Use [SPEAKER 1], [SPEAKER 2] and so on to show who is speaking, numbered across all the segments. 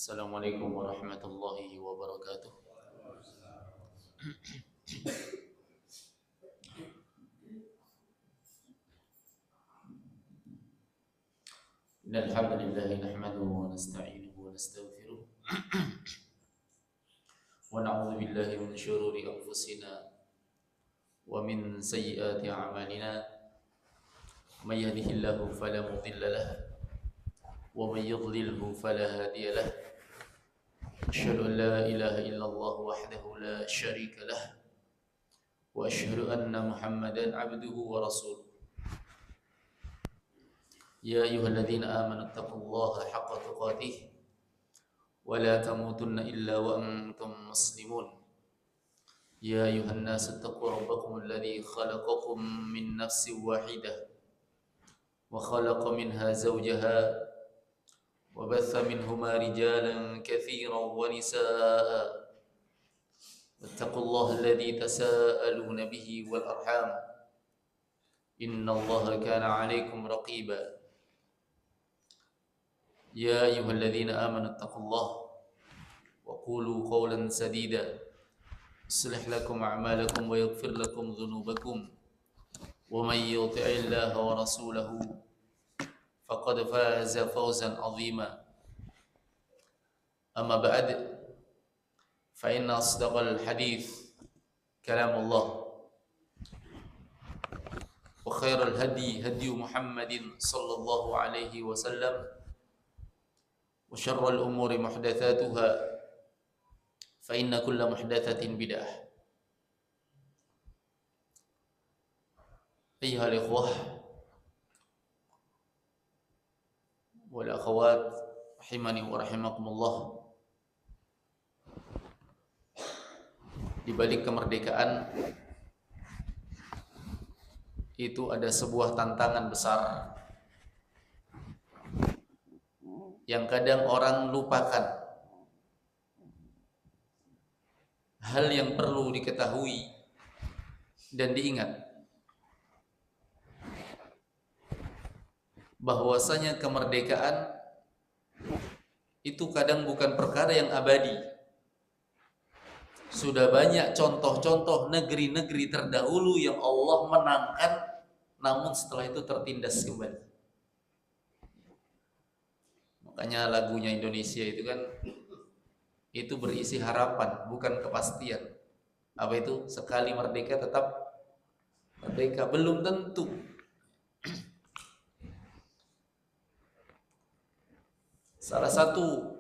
[SPEAKER 1] Assalamualaikum warahmatullahi wabarakatuh. Innal hamdalillah nahmaduhu wa nasta'inuhu wa nastaghfiruh wa na'udzu billahi min shururi anfusina wa min sayyiati a'malina. May yahdihillahu fala mudilla lahu wa may yudlilhu fala hadiya lahu. Asyhadu an la ilaha illallah wahdahu la syarika lahu wa asyhadu anna Muhammadan 'abduhu wa rasuluh. Ya ayyuhalladzina amanu taqullaha haqqa tuqatih wa la tamutunna illa wa antum muslimun. Ya ayyuhan nasu taqu rabbakum alladzi khalaqakum min nafsin wahidah wa khalaqa minha zawjaha wa batha minhuma rijalan katsiran wa nisaa'a. Wattaqullaha alladzi tasaaluna bihi wal arham. Innallaha kana 'alaikum raqiba. يا أيها الذين آمنوا اتقوا الله وقولوا قولا سديدا يصلح لكم أعمالكم ويغفر لكم ذنوبكم ومن يطع الله ورسوله فقد فاز فوزا عظيما. أما بعد فإن أصدق الحديث كلام الله وخير الهدي هدي محمد صلى الله عليه وسلم وشر الأمور محدثاتها فإن كل محدثة بدعة. أيها الإخوة والأخوات رحمني ورحمكم الله. Di balik kemerdekaan itu ada sebuah tantangan besar yang kadang orang lupakan. Hal yang perlu diketahui dan diingat bahwasanya kemerdekaan itu kadang bukan perkara yang abadi. Sudah banyak contoh-contoh negeri-negeri terdahulu yang Allah menangkan, namun setelah itu tertindas kembali. Makanya lagunya Indonesia itu kan itu berisi harapan, bukan kepastian. Apa itu? Sekali merdeka tetap merdeka. Belum tentu. Salah satu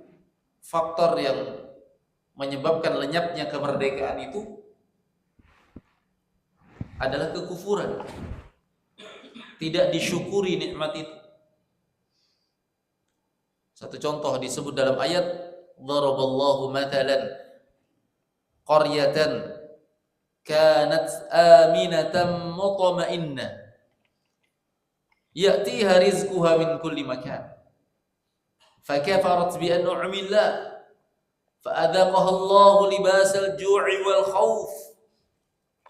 [SPEAKER 1] faktor yang menyebabkan lenyapnya kemerdekaan itu adalah kekufuran. Tidak disyukuri nikmat itu. Satu contoh disebut dalam ayat, daraballahu mathalan qaryatan kanat aminatan mutma'innah ya'tiha rizquha min kulli makan fakafarat bi an'amillah fa'adhaqaha Allahu libasal ju'i wal khauf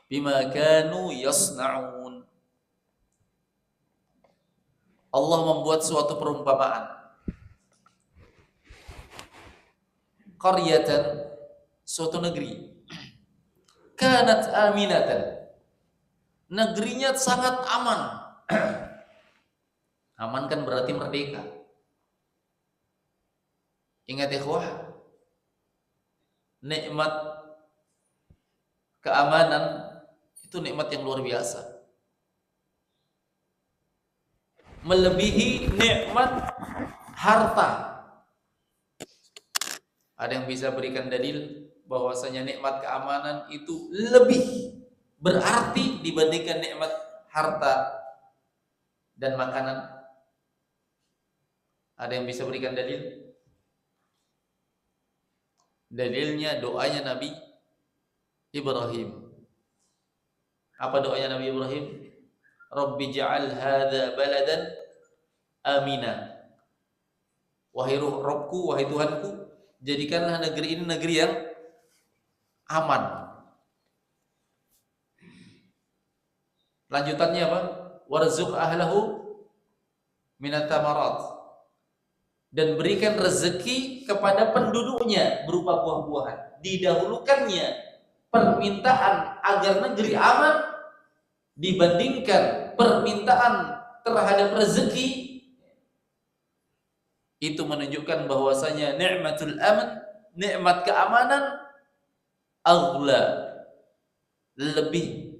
[SPEAKER 1] bima kanu yasna'un. Allah membuat suatu perumpamaan. Qaryatan, suatu negeri. Kanat aminatan. Negerinya sangat aman. Aman kan berarti merdeka. Ingat ikhwah, nikmat keamanan itu nikmat yang luar biasa. Melebihi nikmat harta. Ada yang bisa berikan dalil bahwasanya nikmat keamanan itu lebih berarti dibandingkan nikmat harta dan makanan? Ada yang bisa berikan dalil? Dalilnya doanya Nabi Ibrahim. Apa doanya Nabi Ibrahim? Rabbi ja'al hadza baladan amina. Wahai Rabbku, wahai Tuhanku, jadikanlah negeri ini negeri yang aman. Lanjutannya apa? Warzuq ahlahu minat tamarat. dan berikan rezeki kepada penduduknya berupa buah-buahan. Didahulukannya permintaan agar negeri aman dibandingkan permintaan terhadap rezeki. Itu menunjukkan bahwasanya nikmatul aman, nikmat keamanan, aghla, lebih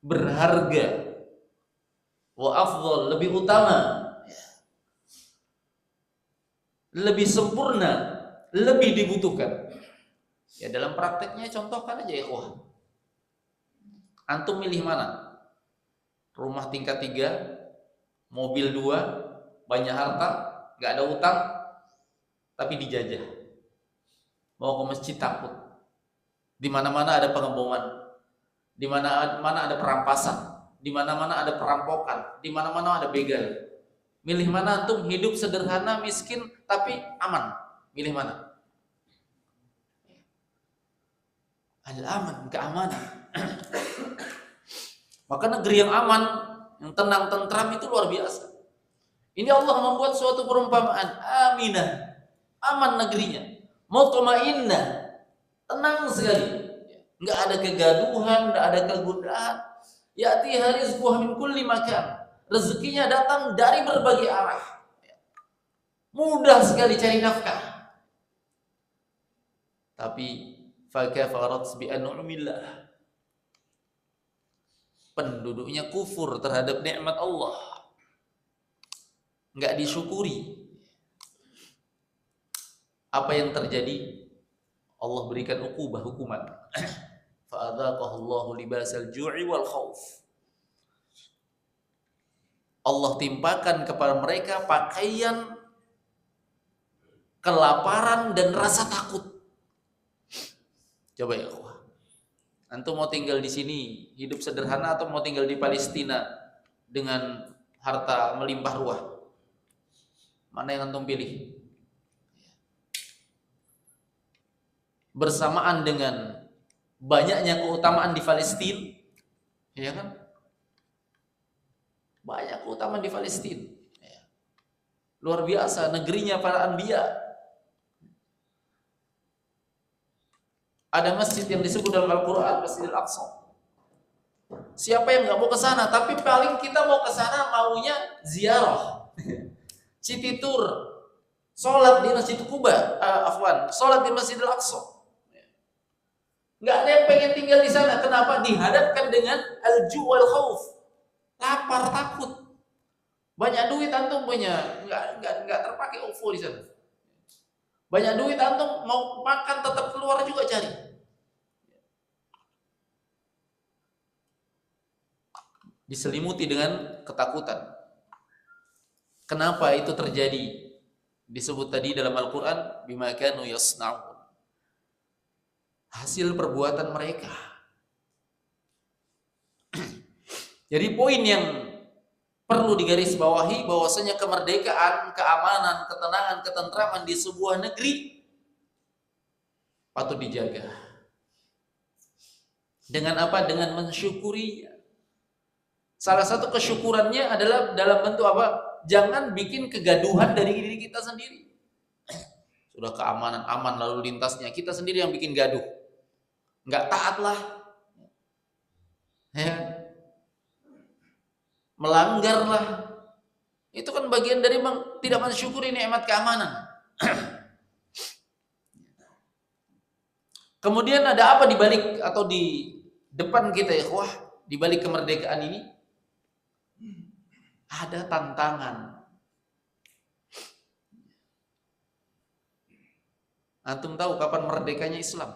[SPEAKER 1] berharga, wa afdal, lebih utama, lebih sempurna, lebih dibutuhkan. Ya dalam prakteknya contohkan aja ya, wah. Antum milih mana? Rumah tingkat 3, mobil 2, banyak harta, nggak ada utang, tapi dijajah. Mau ke masjid takut. Di mana-mana ada pengeboman, di mana-mana ada perampasan, di mana-mana ada perampokan, di mana-mana ada begal. Milih mana antum? Hidup sederhana, miskin, tapi aman. Milih mana? Al-aman, keamanan. Maka negeri yang aman, yang tenang, tentram itu luar biasa. Ini Allah membuat suatu perumpamaan, aminah, aman negerinya, mutmainnah, tenang sekali, nggak ada kegaduhan, nggak ada kegundahan. Ya'tiha rizquha min kulli makan, rezekinya datang dari berbagai arah, mudah sekali cari nafkah. Tapi fakafarat bi an'amillah, penduduknya kufur terhadap nikmat Allah, nggak disyukuri. Apa yang terjadi? Allah berikan hukuman. Fa'adzaqahullahu libasal ju'i wal khauf. Allah timpakan kepada mereka pakaian kelaparan dan rasa takut. Coba ya, antum mau tinggal di sini hidup sederhana atau mau tinggal di Palestina dengan harta melimpah ruah? Mana yang antum pilih? Bersamaan dengan banyaknya keutamaan di Palestina, ya kan? Banyak keutamaan di Palestina. Luar biasa, negerinya para anbiya. Ada masjid yang disebut dalam Al-Quran Masjidil Aqsa. Siapa yang nggak mau ke sana? Tapi paling kita mau ke sana maunya ziarah, city tour, sholat di Masjid Quba, sholat di Masjidil Aqsa. Nggak ada yang pengen tinggal di sana. Kenapa? Dihadapkan dengan al-ju' wal khauf, lapar, takut. Banyak duit antum punya, nggak terpakai OVO di sana. Banyak duit antum mau makan tetap keluar juga cari. Diselimuti dengan ketakutan. Kenapa itu terjadi? Disebut tadi dalam Al-Quran, bima kanu yasna'un, hasil perbuatan mereka. Jadi poin yang perlu digarisbawahi bahwasanya kemerdekaan, keamanan, ketenangan, ketentraman di sebuah negeri patut dijaga. Dengan apa? Dengan mensyukurinya. Salah satu kesyukurannya adalah dalam bentuk apa? Jangan bikin kegaduhan dari diri kita sendiri. Sudah keamanan, aman lalu lintasnya, kita sendiri yang bikin gaduh. Nggak taat lah. Ya. Melanggar lah. Itu kan bagian dari tidak mensyukuri nikmat keamanan. Kemudian ada apa di balik atau di depan kita ya, wah, di balik kemerdekaan ini ada tantangan. Antum tahu kapan merdekanya Islam?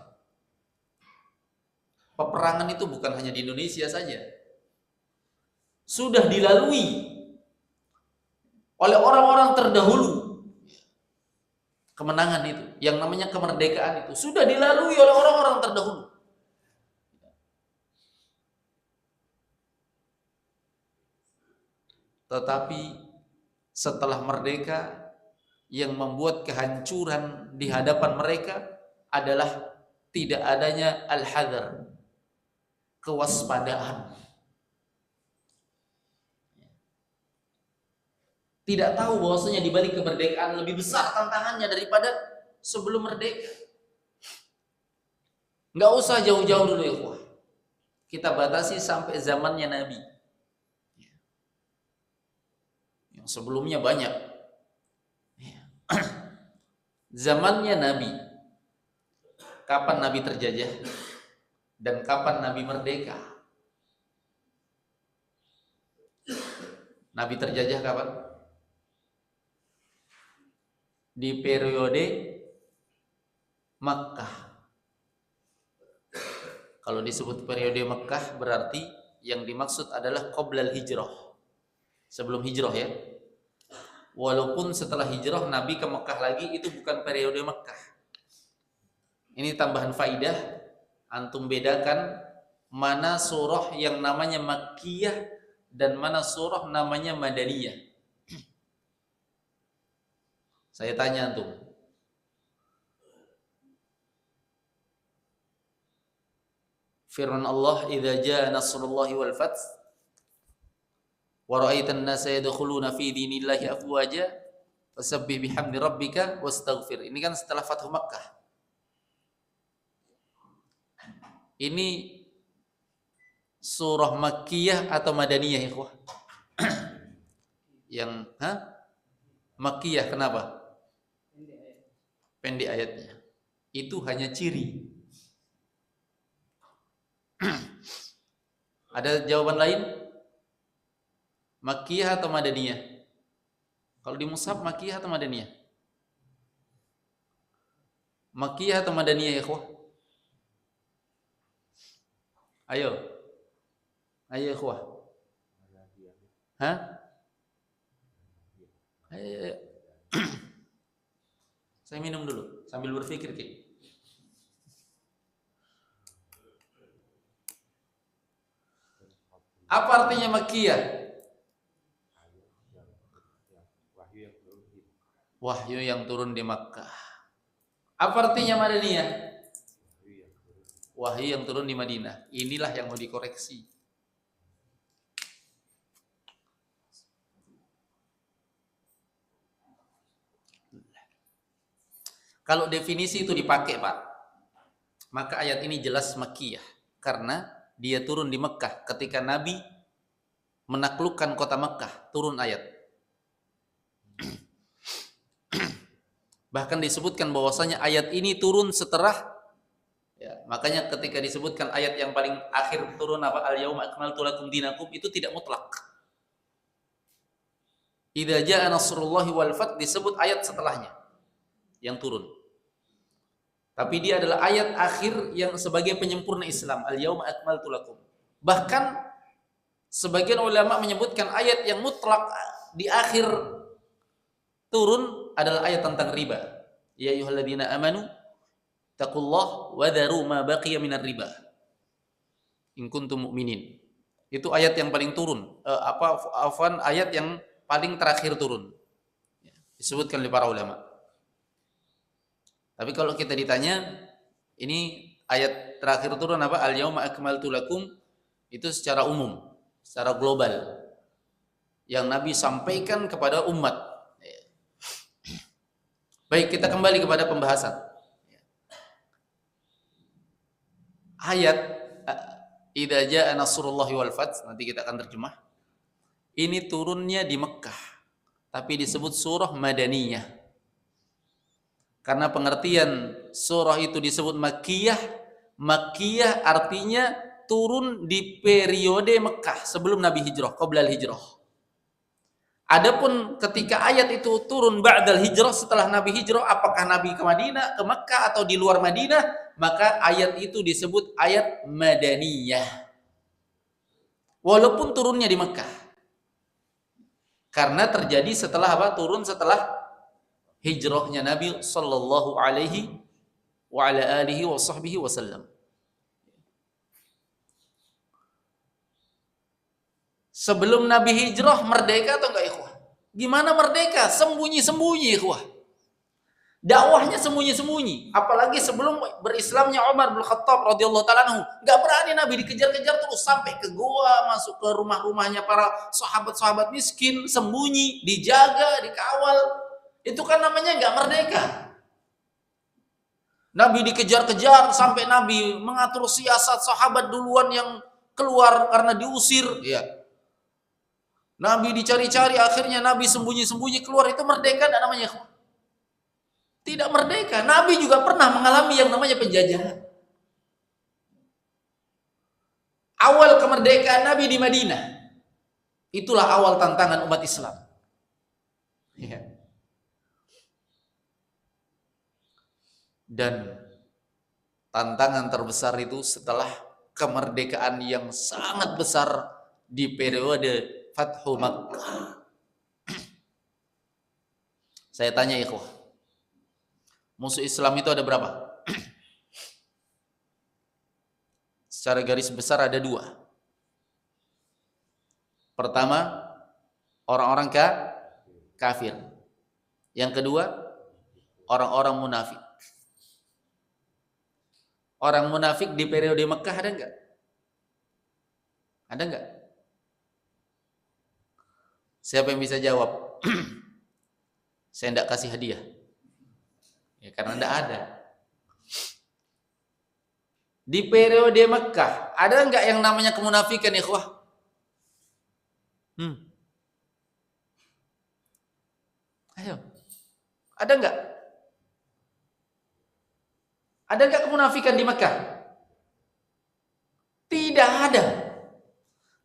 [SPEAKER 1] Peperangan itu bukan hanya di Indonesia saja. Sudah dilalui oleh orang-orang terdahulu. Kemenangan itu, yang namanya kemerdekaan itu sudah dilalui oleh orang-orang terdahulu. Tetapi setelah merdeka, yang membuat kehancuran di hadapan mereka adalah tidak adanya al-hadar, kewaspadaan. Tidak tahu bahwasanya di balik kemerdekaan lebih besar tantangannya daripada sebelum merdeka. Nggak usah jauh-jauh dulu ya, kita batasi sampai zamannya Nabi. Yang sebelumnya banyak. Zamannya Nabi. Kapan Nabi terjajah dan kapan Nabi merdeka? Nabi terjajah kapan? Di periode Makkah. Kalau disebut periode Makkah berarti yang dimaksud adalah qoblal hijrah. Sebelum hijrah ya. Walaupun setelah hijrah Nabi ke Makkah lagi, itu bukan periode Makkah. Ini tambahan faidah, antum bedakan mana surah yang namanya Makkiyah dan mana surah namanya Madaniyah. Saya tanya antum, firman Allah, "Idza jaa nasrullahi wal fath wa ra'aitan nasa yadkhuluna fi dinillahi afwaja fasabbih bihamdi rabbika wastaghfir." Ini kan setelah Fathu Makkah. Ini surah Makkiyah atau Madaniyah, ikhwah? Yang Makkiyah, kenapa? Pendek ayatnya. Itu hanya ciri. Ada jawaban lain? Makkiyah atau Madaniyah? Kalau di mushaf Makkiyah atau Madaniyah? Makkiyah atau Madaniyah, ikhwah? Ayo. Ayo, ikhwah. Hah? Ayo. Saya minum dulu sambil berpikir, Ki. Apa artinya Makkiyah? Wahyu yang turun di Makkah. Apa artinya Madaniyah? Wahyu yang turun di Madinah. Inilah yang mau dikoreksi. Kalau definisi itu dipakai, Pak, maka ayat ini jelas Makkiyah karena dia turun di Mekah ketika Nabi menaklukkan kota Mekah, turun ayat. Bahkan disebutkan bahwasanya ayat ini turun setelah, ya, makanya ketika disebutkan ayat yang paling akhir turun apa, al-yauma akmaltu lakum dinakum, itu tidak mutlak. Idza jaa nasrullahi wal fath disebut ayat setelahnya yang turun. Tapi dia adalah ayat akhir yang sebagai penyempurna Islam, al-yauma akmaltu lakum. Bahkan sebagian ulama menyebutkan ayat yang mutlak di akhir turun adalah ayat tentang riba. Ya ayyuhalladzina amanu taqullah wa dharu ma baqiya minar riba in kuntum mu'minin. Itu ayat yang paling turun, ayat yang paling terakhir turun. Disebutkan oleh para ulama. Tapi kalau kita ditanya, ini ayat terakhir turun apa? Al-yauma akmaltu lakum, itu secara umum, secara global. Yang Nabi sampaikan kepada umat. Baik, kita kembali kepada pembahasan. Ayat idza jaa nasrullahi wal fath, nanti kita akan terjemah. Ini turunnya di Mekah, tapi disebut surah Madaniyah. Karena pengertian surah itu disebut Makkiyah, Makkiyah artinya turun di periode Mekah sebelum Nabi hijrah, qoblal hijrah. Adapun ketika ayat itu turun ba'dal hijrah, setelah Nabi hijrah, apakah Nabi ke Madinah, ke Mekah atau di luar Madinah, maka ayat itu disebut ayat Madaniyah. Walaupun turunnya di Mekah. Karena terjadi setelah apa? Turun setelah hijrahnya Nabi sallallahu alaihi wa ala alihi wa sahbihi wasallam. Sebelum Nabi hijrah merdeka atau enggak, ikhwah? Gimana merdeka? Sembunyi-sembunyi, ikhwah. Dakwahnya sembunyi-sembunyi, apalagi sebelum berislamnya Umar bin Khattab radhiyallahu taala anhu, enggak berani Nabi dikejar-kejar terus sampai ke gua, masuk ke rumah-rumahnya para sahabat-sahabat miskin, sembunyi, dijaga, dikawal. Itu kan namanya enggak merdeka. Nabi dikejar-kejar sampai Nabi mengatur siasat sahabat duluan yang keluar karena diusir, ya. Nabi dicari-cari, akhirnya Nabi sembunyi-sembunyi keluar. Itu merdeka enggak namanya? Tidak merdeka. Nabi juga pernah mengalami yang namanya penjajahan. Awal kemerdekaan Nabi di Madinah. Itulah awal tantangan umat Islam. Ya. Dan tantangan terbesar itu setelah kemerdekaan yang sangat besar di periode Fathu Makkah. Saya tanya ikhwah, musuh Islam itu ada berapa? Secara garis besar ada dua. Pertama, orang-orang kafir. Yang kedua, orang-orang munafik. Orang munafik di periode Mekah ada enggak? Ada enggak? Siapa yang bisa jawab? Saya enggak kasih hadiah. Ya, karena enggak ada. Di periode Mekah, ada enggak yang namanya kemunafikan, ikhwah? Ayo. Ada enggak? Ada enggak kemunafikan di Mekah? Tidak ada.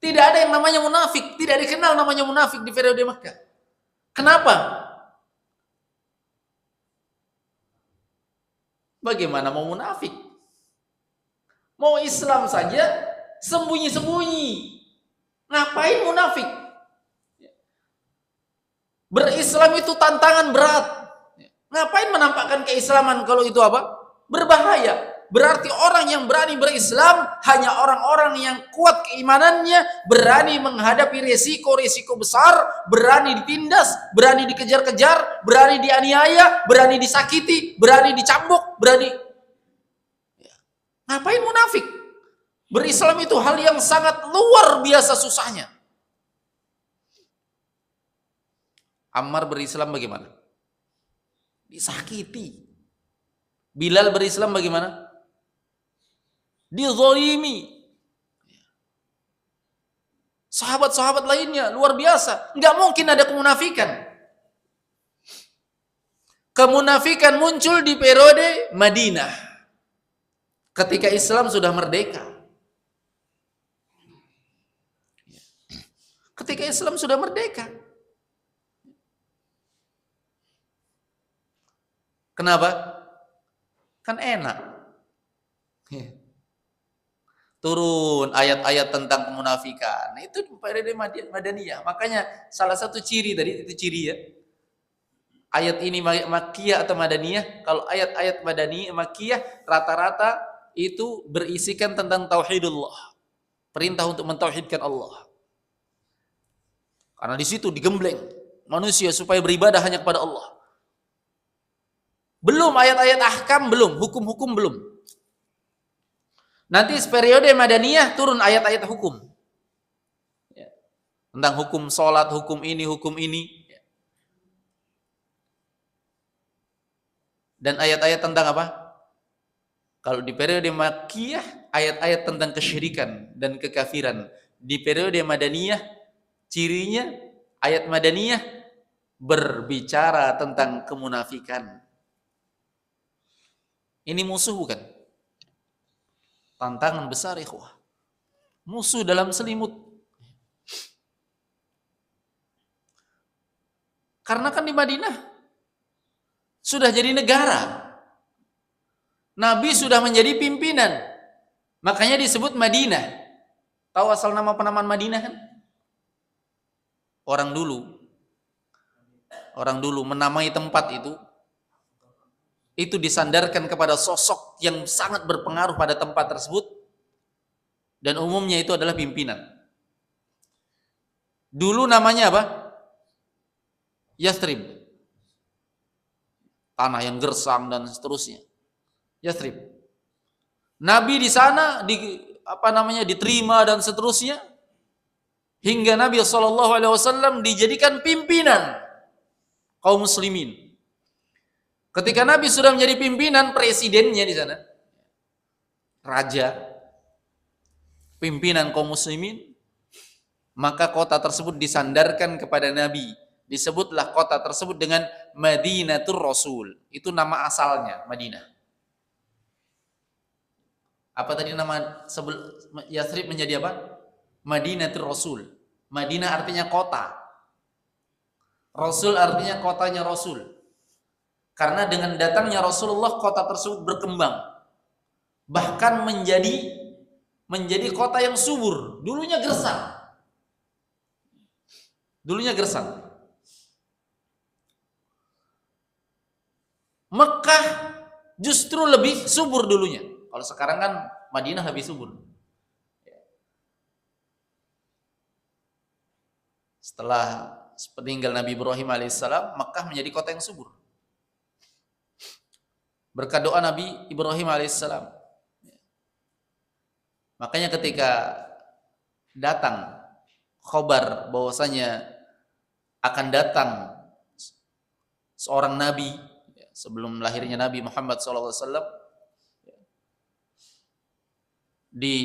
[SPEAKER 1] Tidak ada yang namanya munafik. Tidak dikenal namanya munafik di periode Mekah. Kenapa? Bagaimana mau munafik? Mau Islam saja sembunyi-sembunyi. Ngapain munafik? Berislam itu tantangan berat. Ngapain menampakkan keislaman kalau itu apa? Berbahaya. Berarti orang yang berani berislam hanya orang-orang yang kuat keimanannya, berani menghadapi risiko-risiko besar, berani ditindas, berani dikejar-kejar, berani dianiaya, berani disakiti, berani dicambuk, berani. Ngapain munafik? Berislam itu hal yang sangat luar biasa susahnya. Ammar berislam bagaimana? Disakiti. Bilal berislam bagaimana? Dizalimi. Sahabat-sahabat lainnya luar biasa. Enggak mungkin ada kemunafikan. Kemunafikan muncul di periode Madinah. Ketika Islam sudah merdeka. Ketika Islam sudah merdeka. Kenapa? Kan enak. Turun ayat-ayat tentang kemunafikan. Itu periode Madaniyah. Makanya salah satu ciri tadi, itu ciri ya. Ayat ini Makkiyah atau Madaniyah. Kalau ayat-ayat Madaniyah, Makkiyah rata-rata itu berisikan tentang tauhidullah. Perintah untuk mentauhidkan Allah. Karena di situ digembleng manusia supaya beribadah hanya kepada Allah. Belum ayat-ayat ahkam, belum hukum-hukum, belum. Nanti periode Madaniyah turun ayat-ayat hukum. Ya. Tentang hukum sholat, hukum ini, hukum ini. Ya. Dan ayat-ayat tentang apa? Kalau di periode Makkiyah, ayat-ayat tentang kesyirikan dan kekafiran. Di periode Madaniyah, cirinya ayat Madaniyah berbicara tentang kemunafikan. Ini musuh bukan? Tantangan besar, ikhwah. Musuh dalam selimut. Karena kan di Madinah sudah jadi negara. Nabi sudah menjadi pimpinan. Makanya disebut Madinah. Tahu asal nama penamaan Madinah kan? Orang dulu menamai tempat itu disandarkan kepada sosok yang sangat berpengaruh pada tempat tersebut, dan umumnya itu adalah pimpinan. Dulu namanya apa? Yathrib. tanah yang gersang dan seterusnya. Yathrib. Nabi di sana diterima dan seterusnya hingga Nabi SAW dijadikan pimpinan kaum muslimin. Ketika Nabi sudah menjadi pimpinan, presidennya di sana, raja, pimpinan kaum muslimin, maka kota tersebut disandarkan kepada Nabi. Disebutlah kota tersebut dengan Madinatul Rasul. Itu nama asalnya, Madinah. Apa tadi nama Yathrib menjadi apa? Madinatul Rasul. Madinah artinya kota. Rasul artinya kotanya Rasul. Karena dengan datangnya Rasulullah, kota tersebut berkembang. Bahkan menjadi kota yang subur. Dulunya gersang. Mekah justru lebih subur dulunya. Kalau sekarang kan Madinah lebih subur. Setelah peninggal Nabi Ibrahim alaihissalam, Mekah menjadi kota yang subur. Berkat doa Nabi Ibrahim alaihissalam. Makanya ketika datang khabar bahwasanya akan datang seorang nabi sebelum lahirnya Nabi Muhammad SAW di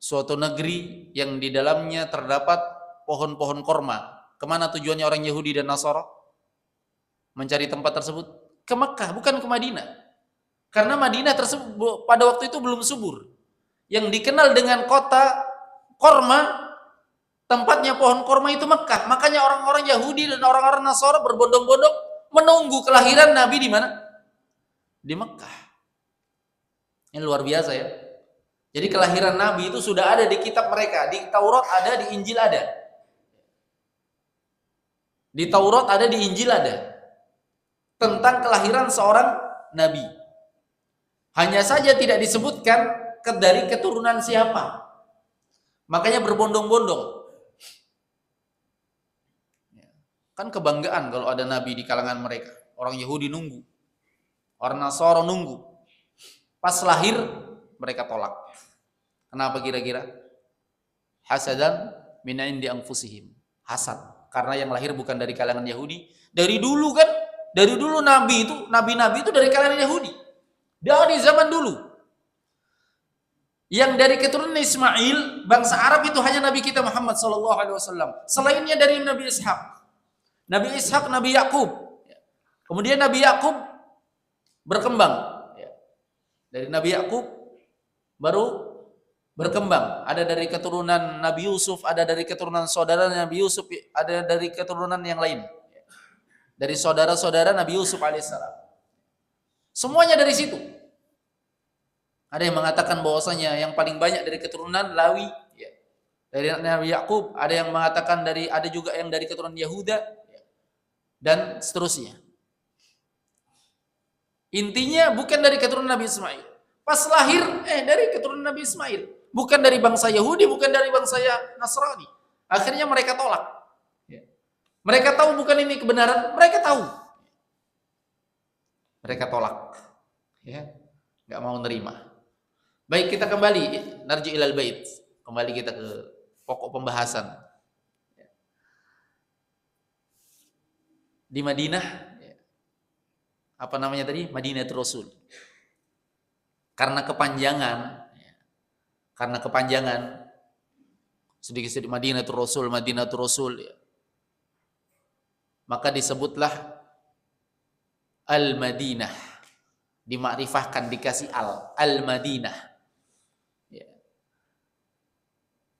[SPEAKER 1] suatu negeri yang di dalamnya terdapat pohon-pohon korma. Kemana tujuannya orang Yahudi dan Nasara mencari tempat tersebut? Ke Mekah, bukan ke Madinah. Karena Madinah tersebut pada waktu itu belum subur. Yang dikenal dengan kota korma, tempatnya pohon korma itu Mekah. Makanya orang-orang Yahudi dan orang-orang Nasara berbondong-bondong menunggu kelahiran Nabi di mana? Di Mekah. Ini luar biasa ya. Jadi kelahiran Nabi itu sudah ada di kitab mereka. Di Taurat ada, di Injil ada. Di Taurat ada, di Injil ada. Tentang kelahiran seorang Nabi. Hanya saja tidak disebutkan dari keturunan siapa. Makanya berbondong-bondong. Kan kebanggaan kalau ada Nabi di kalangan mereka. Orang Yahudi nunggu. Orang Nasara nunggu. Pas lahir, mereka tolak. Kenapa kira-kira? Hasadan min indi anfusihim. Hasad. Karena yang lahir bukan dari kalangan Yahudi. Dari dulu kan, dari dulu nabi-nabi itu dari kalangan Yahudi. Dari zaman dulu. Yang dari keturunan Ismail, bangsa Arab itu hanya Nabi kita Muhammad SAW. Selainnya dari Nabi Ishak. Nabi Ishak, Nabi Yakub. Kemudian Nabi Yakub berkembang. Dari Nabi Yakub baru berkembang. Ada dari keturunan Nabi Yusuf, ada dari keturunan saudara Nabi Yusuf, ada dari keturunan yang lain. Dari saudara-saudara Nabi Yusuf alaihissalam. Semuanya dari situ. Ada yang mengatakan bahwasanya yang paling banyak dari keturunan Lawi, dari Nabi Yakub. Ada yang mengatakan ada juga yang dari keturunan Yahuda, dan seterusnya. Intinya bukan dari keturunan Nabi Ismail. Pas lahir, dari keturunan Nabi Ismail. Bukan dari bangsa Yahudi, bukan dari bangsa Nasrani. Akhirnya mereka tolak. Mereka tahu bukan ini kebenaran, mereka tahu. Mereka tolak. Nggak mau nerima. Baik, kita kembali. Narji ilal bait. Kembali kita ke pokok pembahasan. Di Madinah, apa namanya tadi? Madinatul Rasul. Karena kepanjangan sedikit-sedikit Madinatul Rasul, maka disebutlah Al-Madinah. Dimakrifahkan, dikasih Al-Madinah.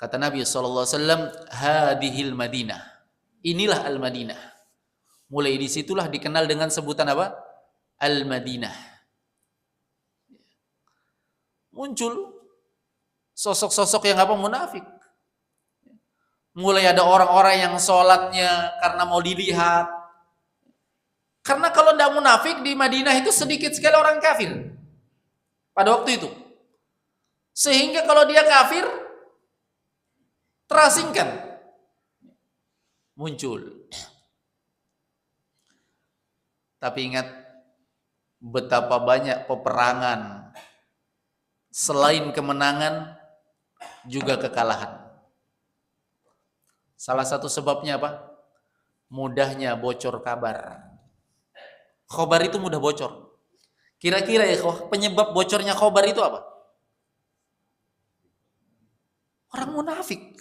[SPEAKER 1] Kata Nabi SAW, hadihil Madinah. Inilah Al-Madinah. Mulai disitulah dikenal dengan sebutan apa? Al-Madinah. Muncul sosok-sosok yang munafik. Mulai ada orang-orang yang sholatnya karena mau dilihat. Karena kalau tidak munafik di Madinah itu sedikit sekali orang kafir pada waktu itu. Sehingga kalau dia kafir terasingkan. Muncul. Tapi ingat betapa banyak peperangan selain kemenangan juga kekalahan. Salah satu sebabnya apa? Mudahnya bocor kabar. Khobar itu mudah bocor. Kira-kira ya penyebab bocornya khobar itu apa? Orang munafik.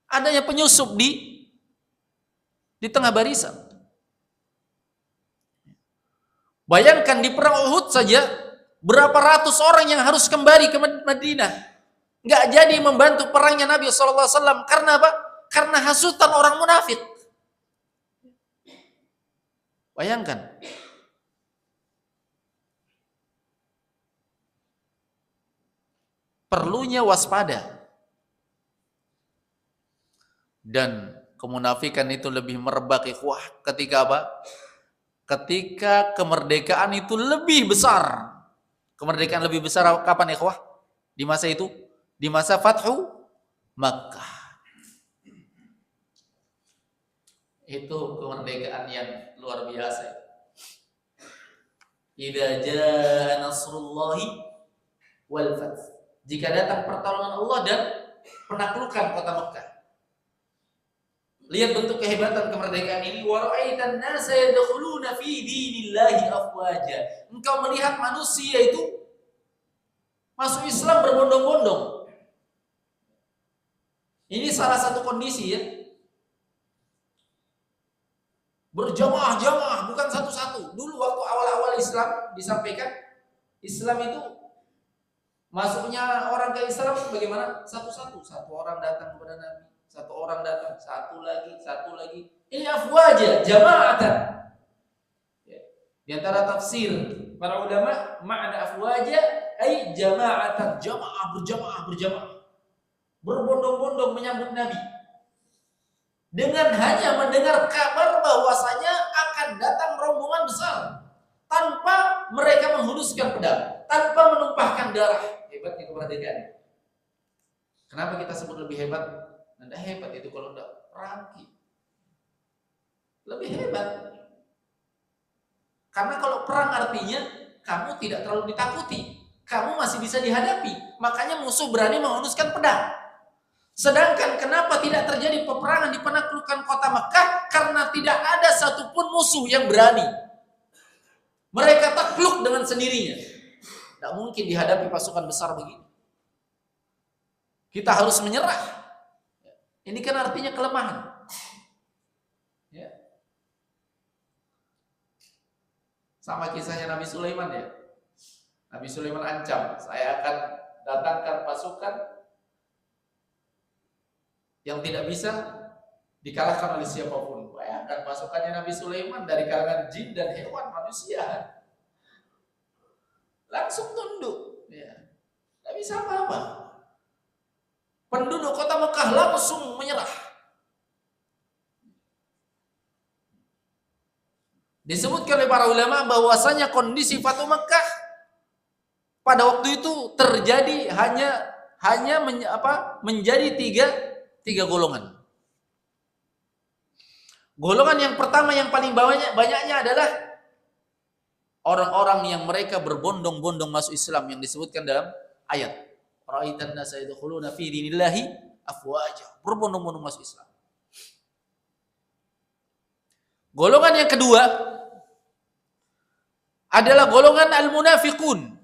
[SPEAKER 1] Adanya penyusup di tengah barisan. Bayangkan di perang Uhud saja berapa ratus orang yang harus kembali ke Madinah. Nggak jadi membantu perangnya Nabi SAW. Karena apa? Karena hasutan orang munafik. Bayangkan. Perlunya waspada. Dan kemunafikan itu lebih merebak ikhwah ketika apa? Ketika kemerdekaan itu lebih besar. Kemerdekaan lebih besar kapan ikhwah? Di masa itu? Di masa Fathu Makkah. Itu kemerdekaan yang luar biasa. Idza jaa nasrullahi wal fath. Jika datang pertolongan Allah dan penaklukan kota Mekah. Lihat bentuk kehebatan kemerdekaan ini. Wa ra'aitan nasa yadkhuluna fi dinillahi afwaja. Engkau melihat manusia itu masuk Islam berbondong-bondong. Ini salah satu kondisi ya. Berjamaah-jamaah, bukan satu-satu. Dulu waktu awal-awal Islam disampaikan, Islam itu masuknya orang ke Islam bagaimana? Satu-satu. Satu orang datang kepada Nabi. Satu orang datang, satu lagi. Ini afwaja, jamaatan. Ya. Di antara tafsir para ulama, makna afwaja ay jama'atan, berjamaah. Berbondong-bondong menyambut Nabi. Dengan hanya mendengar kabar bahwasanya akan datang rombongan besar tanpa mereka menghunuskan pedang, tanpa menumpahkan darah. Hebatnya kemerdekaan. Kenapa kita sebut lebih hebat? Anda hebat itu kalau tidak perang. Lebih hebat. Karena kalau perang artinya kamu tidak terlalu ditakuti, kamu masih bisa dihadapi. Makanya musuh berani menghunuskan pedang. Sedangkan kenapa tidak terjadi peperangan di penaklukan kota Mekah? Karena tidak ada satupun musuh yang berani. Mereka takluk dengan sendirinya. Tidak mungkin dihadapi pasukan besar begini. Kita harus menyerah. Ini kan artinya kelemahan. Ya. Sama kisahnya Nabi Sulaiman ya. Nabi Sulaiman ancam, saya akan datangkan pasukan yang tidak bisa dikalahkan oleh siapapun. Bayangkan pasukannya Nabi Sulaiman dari kalangan jin dan hewan manusia. Langsung tunduk. Ya. Tidak bisa apa-apa. Penduduk kota Mekah langsung menyerah. Disebutkan oleh para ulama bahwasanya kondisi Fathu Mekah pada waktu itu terjadi menjadi tiga golongan. Golongan yang pertama yang paling banyaknya adalah orang-orang yang mereka berbondong-bondong masuk Islam yang disebutkan dalam ayat. Ra'aitan nasa yadkhuluna fi dinillahi afwaja. Berbondong-bondong masuk Islam. Golongan yang kedua adalah golongan al-munafiqun.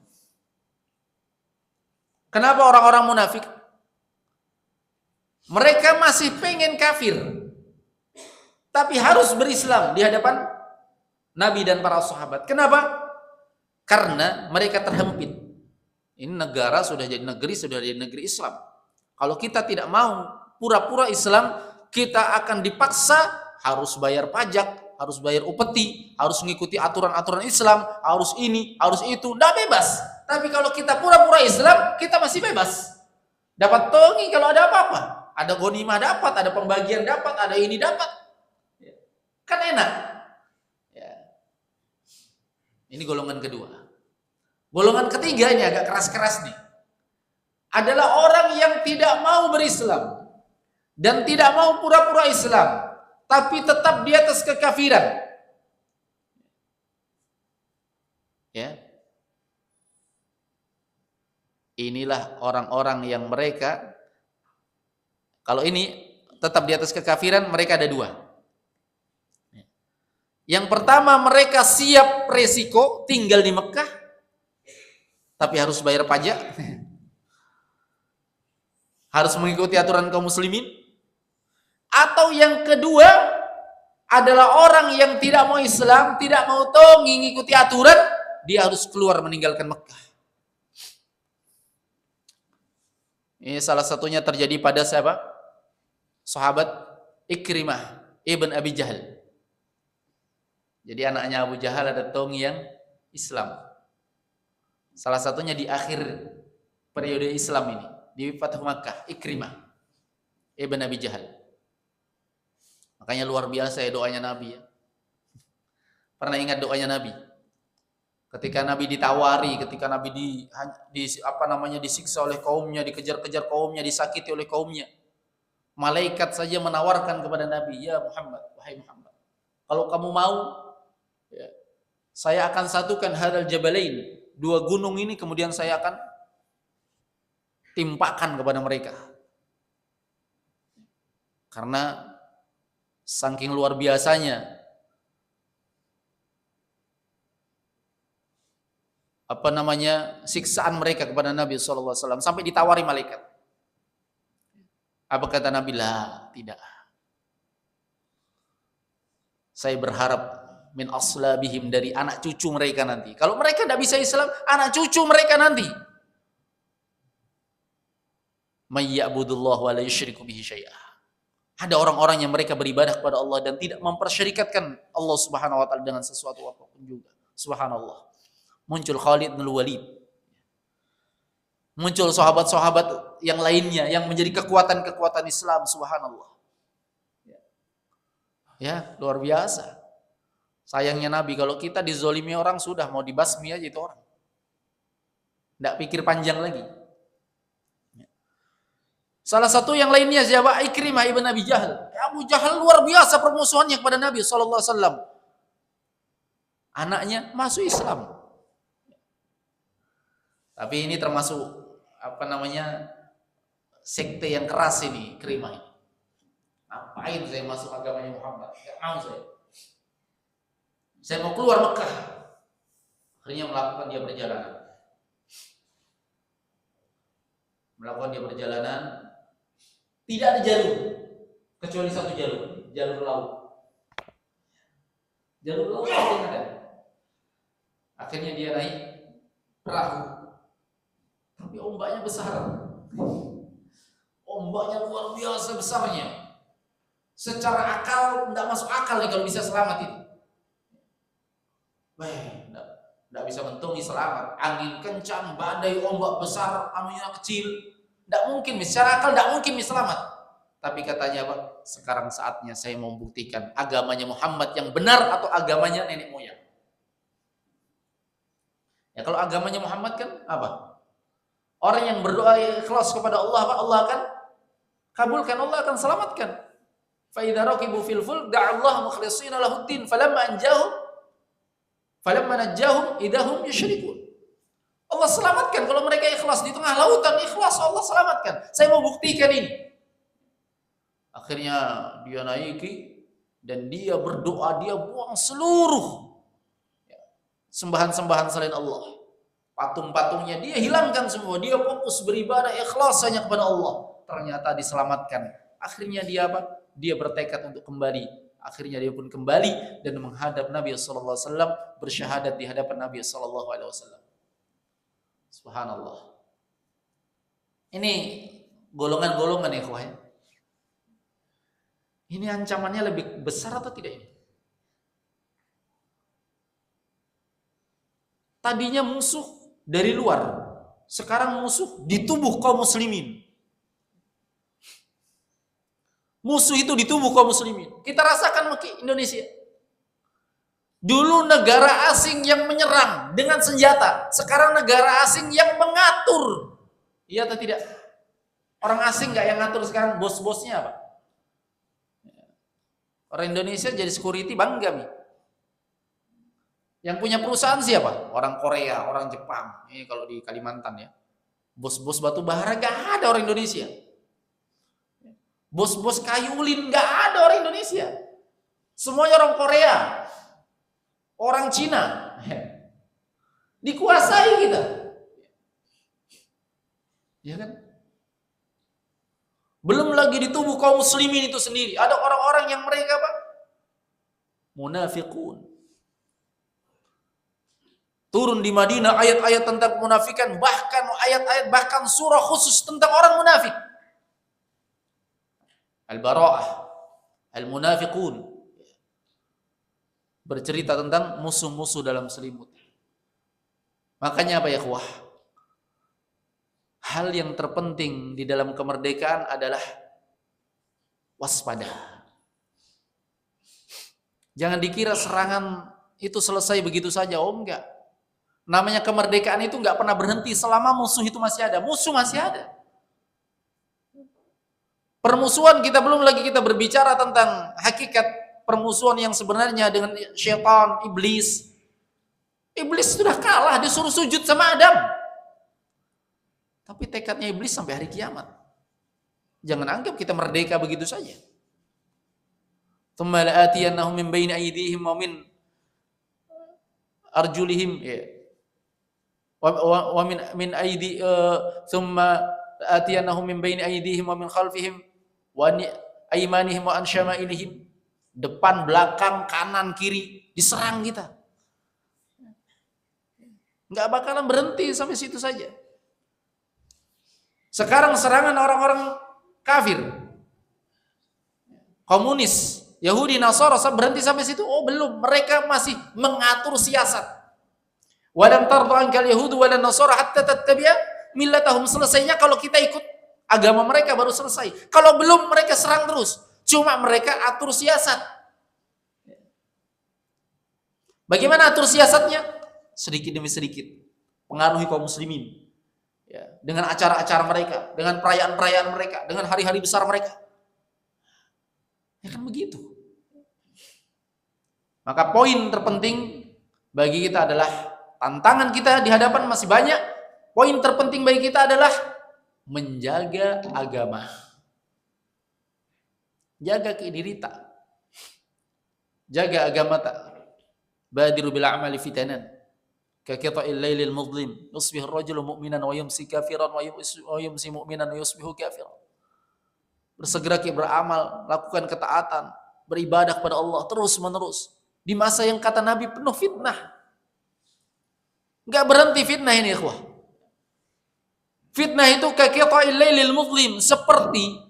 [SPEAKER 1] Kenapa orang-orang munafik? Mereka masih pengen kafir, tapi harus berislam di hadapan Nabi dan para sahabat. Kenapa? Karena mereka terhempit. Ini negara sudah jadi negeri Islam. Kalau kita tidak mau pura-pura Islam, kita akan dipaksa harus bayar pajak, harus bayar upeti, harus mengikuti aturan-aturan Islam, harus ini, harus itu. Tidak bebas. Tapi kalau kita pura-pura Islam, kita masih bebas. Dapat tongi kalau ada apa-apa. Ada ghanimah dapat, ada pembagian dapat, ada ini dapat. Kan enak. Ya. Ini golongan kedua. Golongan ketiga ini agak keras-keras nih. Adalah orang yang tidak mau berislam dan tidak mau pura-pura Islam, tapi tetap di atas kekafiran. Ya. Inilah orang-orang yang mereka, kalau ini tetap di atas kekafiran, mereka ada dua. Yang pertama, mereka siap resiko tinggal di Mekah, tapi harus bayar pajak, harus mengikuti aturan kaum muslimin. Atau yang kedua adalah orang yang tidak mau Islam, tidak mau tahu mengikuti aturan, dia harus keluar meninggalkan Mekah. Ini salah satunya terjadi pada siapa? Sahabat Ikrimah ibn Abi Jahal. Jadi anaknya Abu Jahal ada tong yang Islam. Salah satunya di akhir periode Islam ini, di Fathu Makkah, Ikrimah ibn Abi Jahal. Makanya luar biasa ya doanya Nabi ya. Pernah ingat doanya Nabi? Ketika Nabi ditawari, ketika Nabi disiksa oleh kaumnya, dikejar-kejar kaumnya, disakiti oleh kaumnya. Malaikat saja menawarkan kepada Nabi, "Ya Muhammad, wahai Muhammad, kalau kamu mau, ya, saya akan satukan hadal jabalain, dua gunung ini, kemudian saya akan timpakan kepada mereka." Karena saking luar biasanya siksaan mereka kepada Nabi SAW, sampai ditawari malaikat. Apa kata Nabi? "La, tidak. Saya berharap min aslabihim, dari anak cucu mereka nanti. Kalau mereka tidak bisa Islam, anak cucu mereka nanti. May ya'budullah wa la yusyriku bihi syai'ah." Ada orang-orang yang mereka beribadah kepada Allah dan tidak mempersyirikatkan Allah Subhanahu wa taala dengan sesuatu apapun juga. Subhanallah. Muncul Khalid bin Walid. Muncul sahabat-sahabat yang lainnya yang menjadi kekuatan-kekuatan Islam, subhanallah. Ya, luar biasa. Sayangnya Nabi, kalau kita dizolimi orang sudah mau dibasmi aja itu orang. Tidak pikir panjang lagi. Salah satu yang lainnya siapa? Ikrimah ibn Abi Jahal. Abu Jahal luar biasa permusuhannya kepada Nabi SAW. Anaknya masuk Islam. Tapi ini termasuk sekte yang keras ini, Ikrimah ini. Ngapain saya masuk agamanya Muhammad? Gak mau saya. Saya mau keluar Mekah. Akhirnya melakukan dia perjalanan. Tidak ada jalur kecuali satu jalur laut. Jalur laut yang ada. Akhirnya dia naik perahu. Tapi ombaknya besar. Ombaknya luar biasa besarnya. Secara akal tidak masuk akal nih kalau bisa selamat itu. Tidak bisa mentungi selamat. Angin kencang, badai, ombak besar, anunya kecil. Tidak mungkin, secara akal tidak mungkin selamat. Tapi katanya apa? Sekarang saatnya saya mau membuktikan agamanya Muhammad yang benar atau agamanya nenek moyang. Ya kalau agamanya Muhammad kan apa? Orang yang berdoa ikhlas kepada Allah, Allah akan kabulkan, Allah akan selamatkan. Fa idza raqibu fil fulk da'allahu mukhlishina lahuddin falamma najjahum idahum yusyrikun. Allah selamatkan kalau mereka ikhlas di tengah lautan, ikhlas Allah selamatkan. Saya mau buktikan ini. Akhirnya dia naiki dan dia berdoa, dia buang seluruh sembahan-sembahan selain Allah. Patung-patungnya dia hilangkan semua, dia fokus beribadah ikhlas hanya kepada Allah. Ternyata diselamatkan. Akhirnya dia apa? Dia bertekad untuk kembali. Akhirnya dia pun kembali dan menghadap Nabi sallallahu alaihi wasallam, bersyahadat di hadapan Nabi sallallahu alaihi wasallam. Subhanallah. Ini golongan-golongan ikhwah. Ini ancamannya lebih besar atau tidak ini? Tadinya musuh dari luar, sekarang musuh di tubuh kaum muslimin. Musuh itu di tubuh kaum muslimin. Kita rasakan Indonesia. Dulu negara asing yang menyerang dengan senjata, sekarang negara asing yang mengatur. Iya atau tidak? Orang asing nggak yang ngatur sekarang, bos-bosnya apa? Orang Indonesia jadi security bangga nih. Yang punya perusahaan siapa? Orang Korea, orang Jepang. Ini kalau di Kalimantan ya. Bos-bos batu bara gak ada orang Indonesia. Bos-bos kayu ulin gak ada orang Indonesia. Semuanya orang Korea, orang Cina. Dikuasai kita. Ya kan? Belum lagi di tubuh kaum muslimin itu sendiri ada orang-orang yang mereka apa? Munafiqun. Turun di Madinah ayat-ayat tentang munafikan, bahkan ayat-ayat bahkan surah khusus tentang orang munafik. Al-Bara'ah, Al-Munafiqun. Bercerita tentang musuh-musuh dalam selimut. Makanya apa ya ikhwah? Hal yang terpenting di dalam kemerdekaan adalah waspada. Jangan dikira serangan itu selesai begitu saja. Oh enggak. Namanya kemerdekaan itu enggak pernah berhenti selama musuh itu masih ada. Musuh masih ada. Permusuhan kita belum lagi kita berbicara tentang hakikat permusuhan yang sebenarnya dengan syaitan, iblis. Iblis sudah kalah, disuruh sujud sama Adam. Tapi tekadnya iblis sampai hari kiamat. Jangan anggap kita merdeka begitu saja. Tsumma la'atiyannahum min baini aydihim wa min arjulihim wa min aydi tsumma la'atiyannahum min baini aydihim wa min khalfihim wa an aymanihim wa an syama'ilihim. Depan, belakang, kanan, kiri diserang kita. Enggak bakalan berhenti sampai situ saja. Sekarang serangan orang-orang kafir, komunis, Yahudi, Nasara berhenti sampai situ? Oh belum, mereka masih mengatur siasat. Walam tardu ankal yahudu walan nasara hatta tattabi'a millatahum. Selesainya kalau kita ikut agama mereka baru selesai. Kalau belum mereka serang terus. Cuma mereka atur siasat. Bagaimana atur siasatnya? Sedikit demi sedikit pengaruhi kaum muslimin. Ya, dengan acara-acara mereka, dengan perayaan-perayaan mereka, dengan hari-hari besar mereka. Ya kan begitu. Maka poin terpenting bagi kita adalah tantangan kita di hadapan masih banyak. Poin terpenting bagi kita adalah menjaga agama. Jaga diri tak. Jaga agama tak. Badiru bil a'mali fitanan. Kaqita'il lailil mudlim yusbihu ar-rajulu mu'minan wa yumsi kafiran wa yumsi mu'minan wa yusbihu kafiran. Bersegera beramal, lakukan ketaatan, beribadah kepada Allah terus menerus di masa yang kata Nabi penuh fitnah. Enggak berhenti fitnah ini ikhwah. Fitnah itu kaqita'il lailil mudlim, seperti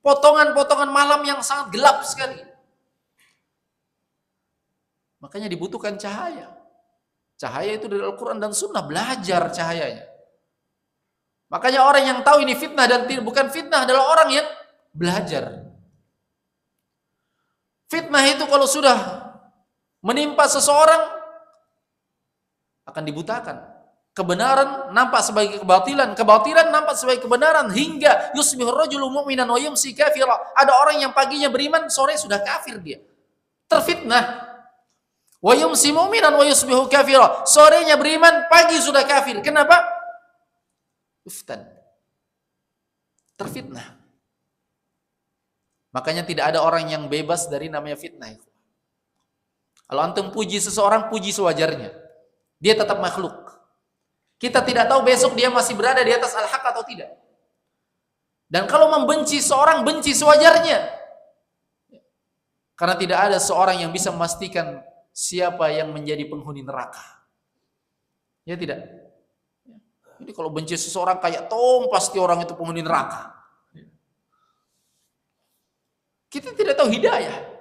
[SPEAKER 1] potongan-potongan malam yang sangat gelap sekali. Makanya dibutuhkan cahaya. Cahaya itu dari Al-Quran dan Sunnah, belajar cahayanya. Makanya orang yang tahu ini fitnah dan bukan fitnah adalah orang yang belajar. Fitnah itu kalau sudah menimpa seseorang akan dibutakan. Kebenaran nampak sebagai kebatilan, kebatilan nampak sebagai kebenaran, hingga yusbihur rajulu mu'minan wa yumsi kafira. Ada orang yang paginya beriman, sore sudah kafir dia. Terfitnah. Wa yumsi mu'minan wa yusbihu kafira. Sorenya beriman, pagi sudah kafir. Kenapa? Uftan. Terfitnah. Makanya tidak ada orang yang bebas dari namanya fitnah. Kalau antum puji seseorang, puji sewajarnya. Dia tetap makhluk. Kita tidak tahu besok dia masih berada di atas al-haq atau tidak. Dan kalau membenci seorang, benci sewajarnya. Karena tidak ada seorang yang bisa memastikan siapa yang menjadi penghuni neraka. Ya tidak. Jadi kalau benci seseorang kayak Tom, pasti orang itu penghuni neraka. Kita tidak tahu hidayah.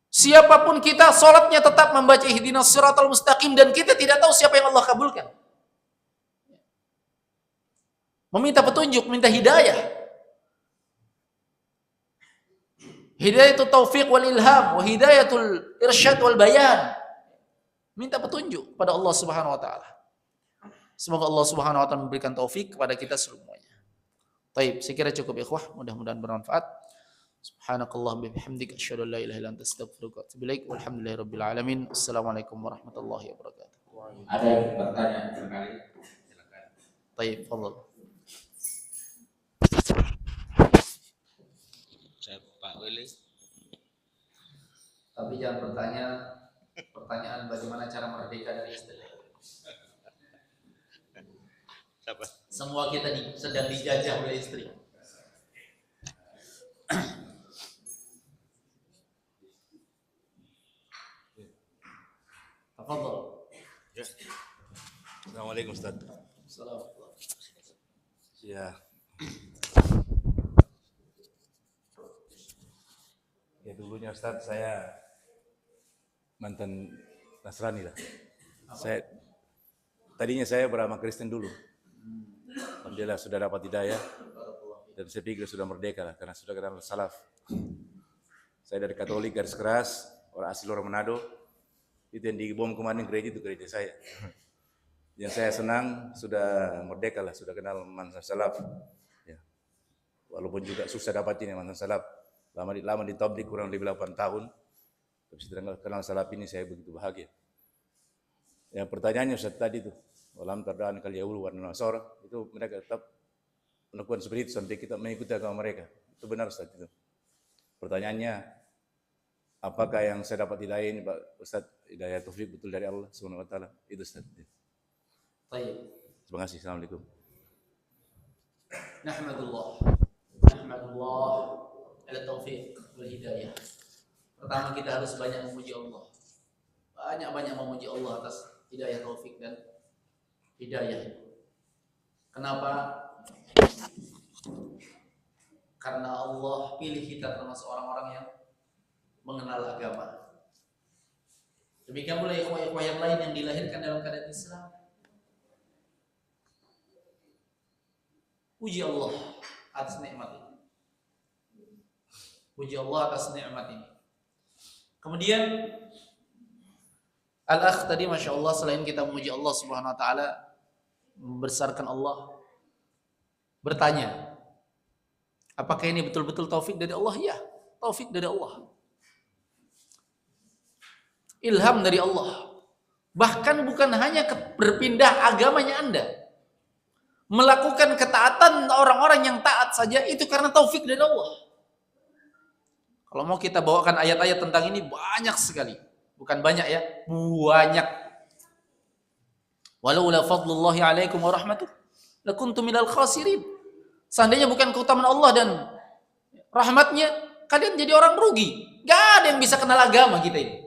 [SPEAKER 1] Siapapun kita, sholatnya tetap membaca ihdinas siratal mustaqim, dan kita tidak tahu siapa yang Allah kabulkan. Meminta petunjuk, minta hidayah. Hidayatul taufiq wal ilham, wa hidayatul irsyad wal bayan. Minta petunjuk pada Allah Subhanahu wa taala. Semoga Allah Subhanahu wa taala memberikan taufik kepada kita semuanya. Baik, saya kira cukup ikhwah, mudah-mudahan bermanfaat. Subhanakallah bihamdik asyhadu an la ilaha illa anta astaghfiruka wa atubu ilaik. Walhamdulillahirabbil alamin. Assalamualaikum warahmatullahi wabarakatuh.
[SPEAKER 2] Ada yang bertanya barangkali? Silakan.
[SPEAKER 1] Baik, fadhal.
[SPEAKER 2] Saya Pak Willy.
[SPEAKER 1] Tapi jangan bertanya pertanyaan bagaimana cara merdeka dari istri. Semua kita sedang dijajah oleh istri. Tafadhal.
[SPEAKER 3] Ya. Assalamualaikum Ustaz.
[SPEAKER 1] Assalamualaikum.
[SPEAKER 3] Ya. Ya dulunya Ustaz saya mantan Nasrani lah. Tadinya saya beragama Kristen dulu. Alhamdulillah sudah dapat hidayah dan saya pikir sudah merdeka lah karena sudah kenal salaf. Saya dari Katolik garis keras, orang asli orang Manado. Itu yang dibom kemarin gereja itu gereja saya. Yang saya senang sudah merdeka lah, sudah kenal mantan salaf. Ya. Walaupun juga susah dapatin mantan salaf. Lama di tablik kurang lebih 8 tahun. Tapi setelah kenal salaf ini saya begitu bahagia. Yang pertanyaannya Ustaz tadi itu, walam tardaan kal yahud wa nasara, itu mereka tetap melakukan seperti itu sampai kita mengikuti agama mereka. Itu benar Ustaz itu. Pertanyaannya, apakah yang saya dapat hidayah ini Pak Ustaz, hidayah taufik betul dari Allah Subhanahu wa taala? Itu Ustaz.
[SPEAKER 1] Baik.
[SPEAKER 3] Terima kasih. Assalamualaikum.
[SPEAKER 1] Nahmadullah ala taufiq wal hidayah. Pertama kita harus banyak memuji Allah. Banyak memuji Allah atas hidayah taufik dan hidayah. Kenapa? Karena Allah pilih kita termasuk orang-orang yang mengenal agama. Demikian pula ikhwah-ikhwah yang lain yang dilahirkan dalam keadaan Islam. Puji Allah atas nikmat ini. Puji Allah atas nikmat ini. Kemudian Al-akh tadi Masya Allah, selain kita memuji Allah Subhanahu Wa Taala, membesarkan Allah, bertanya, apakah ini betul-betul taufik dari Allah? Ya, taufik dari Allah, ilham dari Allah. Bahkan bukan hanya berpindah agamanya Anda, melakukan ketaatan orang-orang yang taat saja itu karena taufik dari Allah. Kalau mau kita bawakan ayat-ayat tentang ini banyak sekali. Bukan banyak ya, banyak. Walaula fadlullahi alaikum wa rahmatuh lakuntum minal khasirin. Seandainya bukan keutamaan Allah dan rahmatnya, kalian jadi orang merugi. Gak ada yang bisa kenal agama kita ini.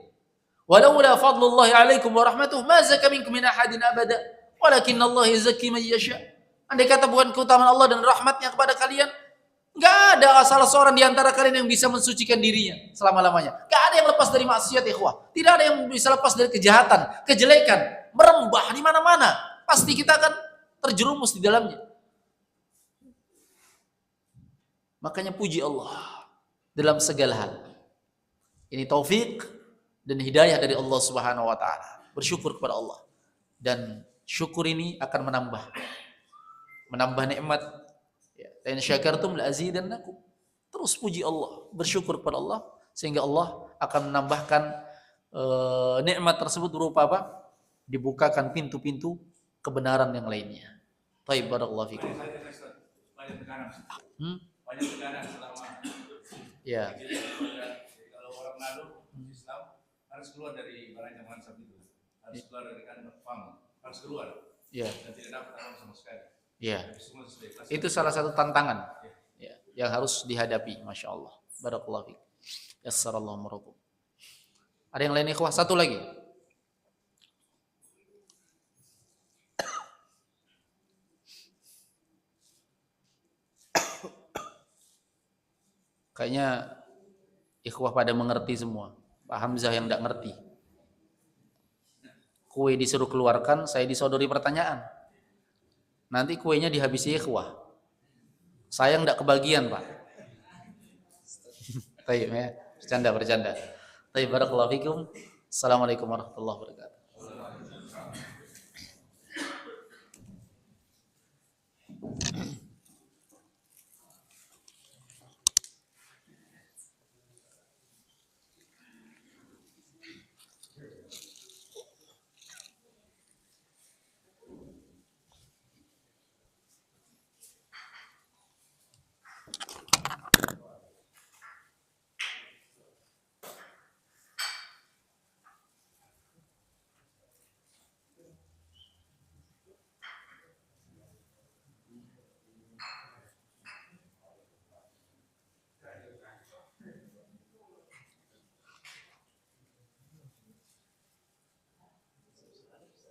[SPEAKER 1] Walaula fadlullahi alaikum wa rahmatuh ma zaka minkum min ahadin abada walakinallaha yazakki man yasha. Andai kata bukan keutamaan Allah dan rahmatnya kepada kalian, gak ada salah seorang di antara kalian yang bisa mensucikan dirinya selama-lamanya. Gak ada yang lepas dari maksiat, ikhwah. Tidak ada yang bisa lepas dari kejahatan, kejelekan, merembah di mana-mana. Pasti kita akan terjerumus di dalamnya. Makanya puji Allah dalam segala hal. Ini taufik dan hidayah dari Allah Subhanahu wa taala. Bersyukur kepada Allah. Dan syukur ini akan menambah nikmat. Dan syakartum la azidannakum. Terus puji Allah, bersyukur kepada Allah sehingga Allah akan menambahkan nikmat tersebut berupa apa? Dibukakan pintu-pintu kebenaran yang lainnya. Baik, barakallahu fikum.
[SPEAKER 3] Banyak tekanan selama
[SPEAKER 1] Ya.
[SPEAKER 3] kalau orang Manado Islam harus keluar dari barang mansab itu. Harus keluar dari kandang farm, harus keluar. Ya. Dan tidak dapat apa sama sekali. Ya, itu salah satu tantangan ya, yang harus dihadapi, Masya Allah. Barakallahu fiik. Yassarallahu murakum. Ada yang lain ikhwah? Satu lagi. Kayaknya ikhwah pada mengerti semua. Pak Hamzah yang tidak ngerti. Kue disuruh keluarkan, saya disodori pertanyaan. Nanti kuenya dihabisi ikhwah. Saya enggak kebagian, Pak. Baik ya, bercanda. Baik, barakallahu fikum. Assalamualaikum warahmatullahi wabarakatuh.